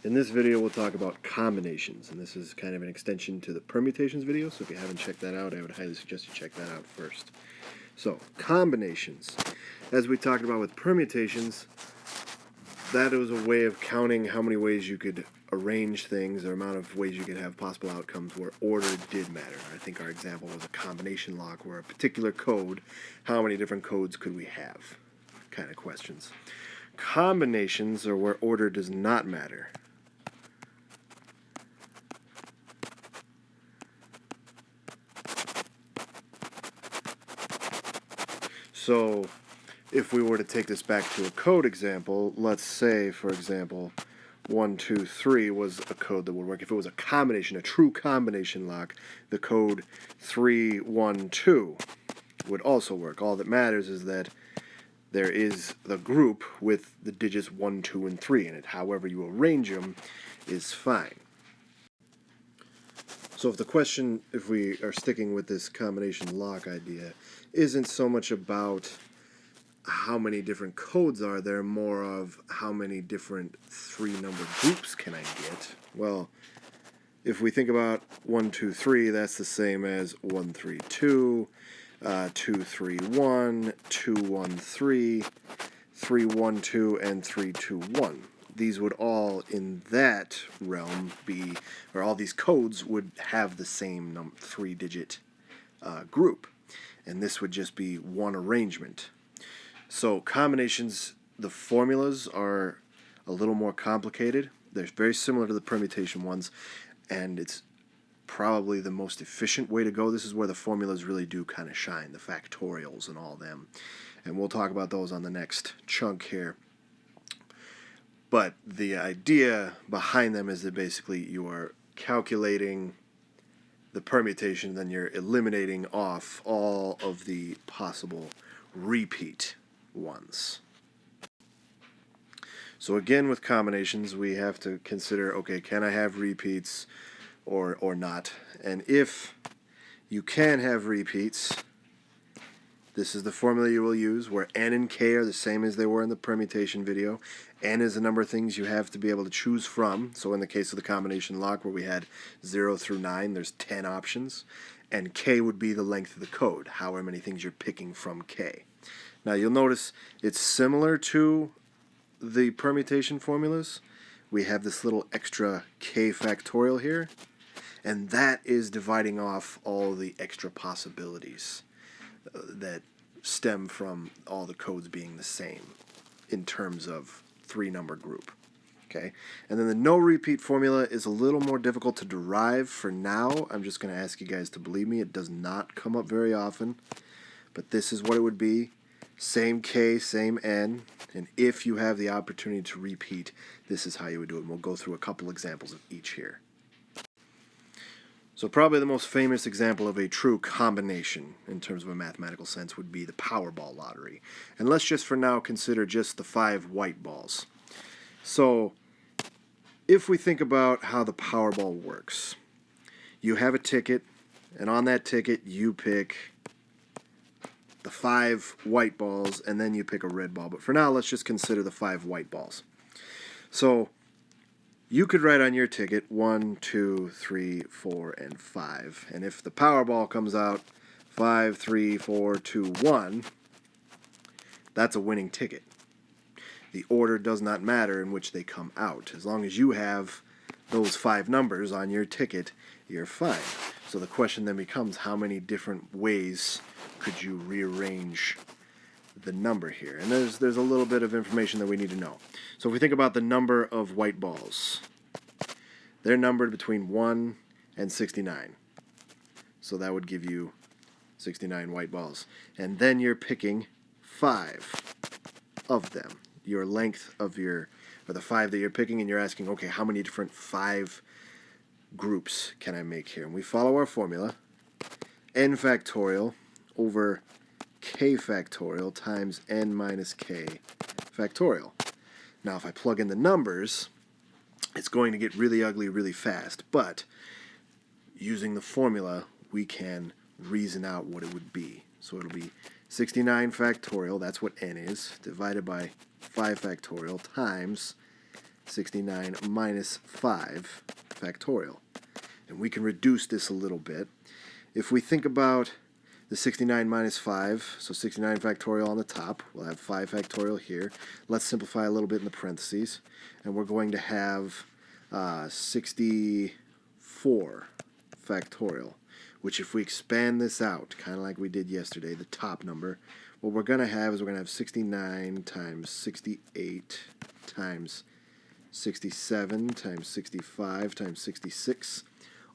In this video, we'll talk about combinations, and this is kind of an extension to the permutations video, so if you haven't checked that out, I would highly suggest you check that out first. So, combinations. As we talked about with permutations, that was a way of counting how many ways you could arrange things, or amount of ways you could have possible outcomes where order did matter. I think our example was a combination lock where a particular code, how many different codes could we have? Kind of questions. Combinations are where order does not matter. So if we were to take this back to a code example, let's say, for example, 1, 2, 3 was a code that would work. If it was a combination, a true combination lock, the code 3, 1, 2 would also work. All that matters is that there is the group with the digits 1, 2, and 3 in it. However you arrange them is fine. So if the question, if we are sticking with this combination lock idea, isn't so much about how many different codes are there, more of how many different three-number groups can I get. Well, if we think about 1, 2, 3, that's the same as 1, 3, 2, 2, 3, 1, 2, 1, 3, 3, 1, 2, and 3, 2, 1. These would all, in that realm, be, or all these codes would have the same three-digit group. And this would just be one arrangement. So combinations, the formulas are a little more complicated. They're very similar to the permutation ones, and it's probably the most efficient way to go. This is where the formulas really do kind of shine, the factorials and all them. And we'll talk about those on the next chunk here. But the idea behind them is that basically you are calculating the permutation, then you're eliminating off all of the possible repeat ones. So again, with combinations, we have to consider, okay, can I have repeats or not? And if you can have repeats, this is the formula you will use, where n and k are the same as they were in the permutation video. N is the number of things you have to be able to choose from. So in the case of the combination lock, where we had 0 through 9, there's 10 options. And k would be the length of the code, however many things you're picking from k. Now you'll notice it's similar to the permutation formulas. We have this little extra k factorial here, and that is dividing off all the extra possibilities that stem from all the codes being the same in terms of three-number group. Okay, and then the no repeat formula is a little more difficult to derive for now. I'm just going to ask you guys to believe me. It does not come up very often, but this is what it would be. Same k, same n, and if you have the opportunity to repeat, this is how you would do it. And we'll go through a couple examples of each here. So probably the most famous example of a true combination in terms of a mathematical sense would be the Powerball lottery. And let's just for now consider just the 5 white balls. So if we think about how the Powerball works, you have a ticket, and on that ticket you pick the 5 white balls, and then you pick a red ball. But for now, let's just consider the 5 white balls. So you could write on your ticket 1, 2, 3, 4, and 5. And if the Powerball comes out 5, 3, 4, 2, 1, that's a winning ticket. The order does not matter in which they come out. As long as you have those 5 numbers on your ticket, you're fine. So the question then becomes, how many different ways could you rearrange the number here? And there's a little bit of information that we need to know. So if we think about the number of white balls, they're numbered between 1 and 69. So that would give you 69 white balls. And then you're picking 5 of them. Your length of or the 5 that you're picking, and you're asking, okay, how many different 5 groups can I make here? And we follow our formula, n factorial over k factorial times n minus k factorial. Now if I plug in the numbers, it's going to get really ugly really fast, but using the formula we can reason out what it would be. So it'll be 69 factorial, that's what n is, divided by 5 factorial times 69 minus 5 factorial. And we can reduce this a little bit. If we think about the 69 minus 5, so 69 factorial on the top, we'll have 5 factorial here. Let's simplify a little bit in the parentheses, and we're going to have 64 factorial, which if we expand this out, kind of like we did yesterday, the top number, what we're going to have is we're going to have 69 times 68 times 67 times 65 times 66,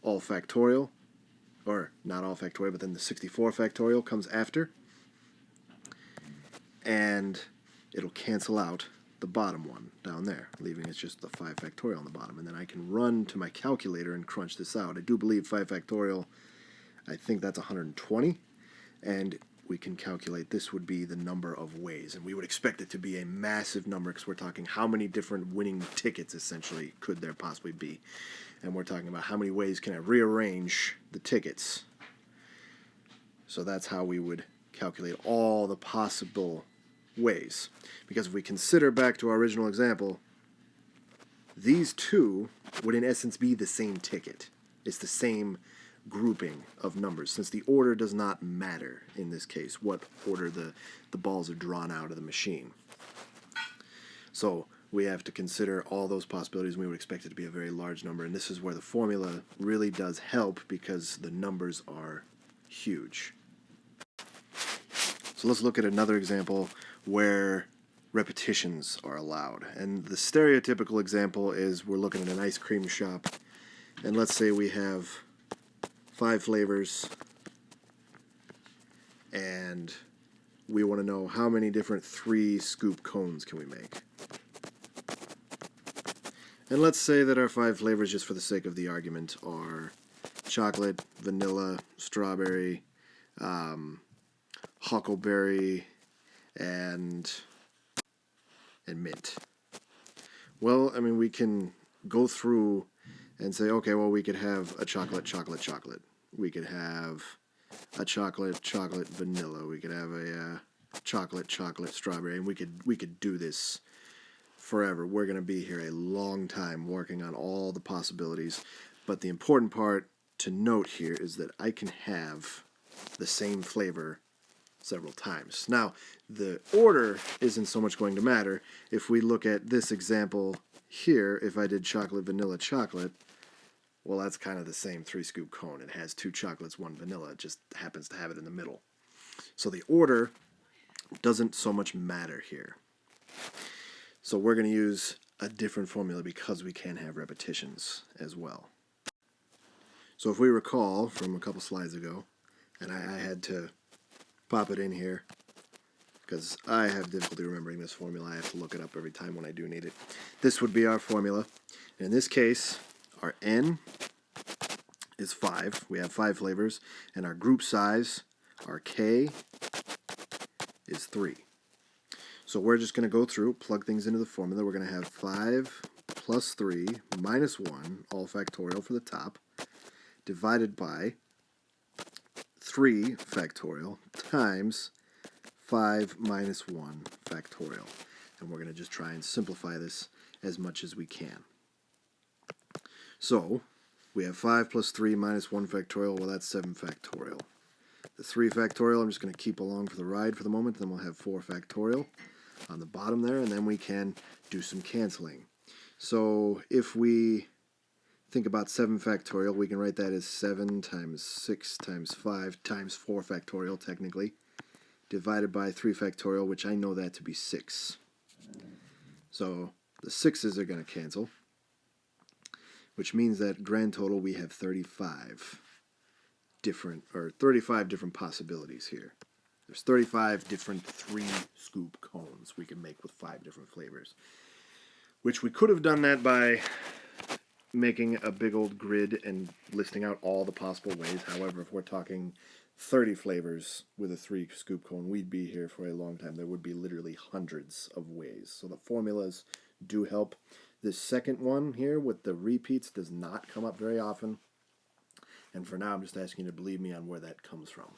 all factorial, or not all factorial, but then the 64 factorial comes after, and it'll cancel out the bottom one down there, leaving it's just the 5 factorial on the bottom. And then I can run to my calculator and crunch this out. I do believe 5 factorial, I think that's 120, and we can calculate this would be the number of ways. And we would expect it to be a massive number because we're talking how many different winning tickets essentially could there possibly be. And we're talking about how many ways can I rearrange the tickets. So that's how we would calculate all the possible ways. Because if we consider back to our original example, these two would in essence be the same ticket. It's the same grouping of numbers, since the order does not matter in this case, what order the balls are drawn out of the machine. So we have to consider all those possibilities, and we would expect it to be a very large number, and this is where the formula really does help because the numbers are huge. So let's look at another example where repetitions are allowed. And the stereotypical example is we're looking at an ice cream shop, and let's say we have 5 flavors, and we want to know how many different 3-scoop cones can we make. And let's say that our 5 flavors, just for the sake of the argument, are chocolate, vanilla, strawberry, huckleberry, and mint. Well, I mean, we can go through and say, okay, well, we could have a chocolate, chocolate, chocolate. We could have a chocolate, chocolate, vanilla. We could have a chocolate, chocolate, strawberry, and we could do this forever. We're going to be here a long time working on all the possibilities. But the important part to note here is that I can have the same flavor several times. Now, the order isn't so much going to matter. If we look at this example here, if I did chocolate, vanilla, chocolate, well, that's kind of the same 3-scoop cone. It has 2 chocolates, 1 vanilla. It just happens to have it in the middle. So the order doesn't so much matter here. So we're going to use a different formula because we can have repetitions as well. So if we recall from a couple slides ago, and I had to pop it in here because I have difficulty remembering this formula. I have to look it up every time when I do need it. This would be our formula. And in this case, our N is 5. We have 5 flavors. And our group size, our K, is 3. So we're just going to go through, plug things into the formula. We're going to have 5 plus 3 minus 1, all factorial for the top, divided by 3 factorial times 5 minus 1 factorial. And we're going to just try and simplify this as much as we can. So we have 5 plus 3 minus 1 factorial. Well, that's 7 factorial. The 3 factorial, I'm just going to keep along for the ride for the moment. Then we'll have 4 factorial on the bottom there, and then we can do some canceling. So if we think about 7 factorial, we can write that as 7 times 6 times 5 times 4 factorial, technically, divided by 3 factorial, which I know that to be 6. So the 6's are going to cancel, which means that grand total we have 35 different possibilities here. There's 35 different 3-scoop cones we can make with 5 different flavors, which we could have done that by making a big old grid and listing out all the possible ways. However, if we're talking 30 flavors with a 3-scoop cone, we'd be here for a long time. There would be literally hundreds of ways. So the formulas do help. This second one here with the repeats does not come up very often. And for now, I'm just asking you to believe me on where that comes from.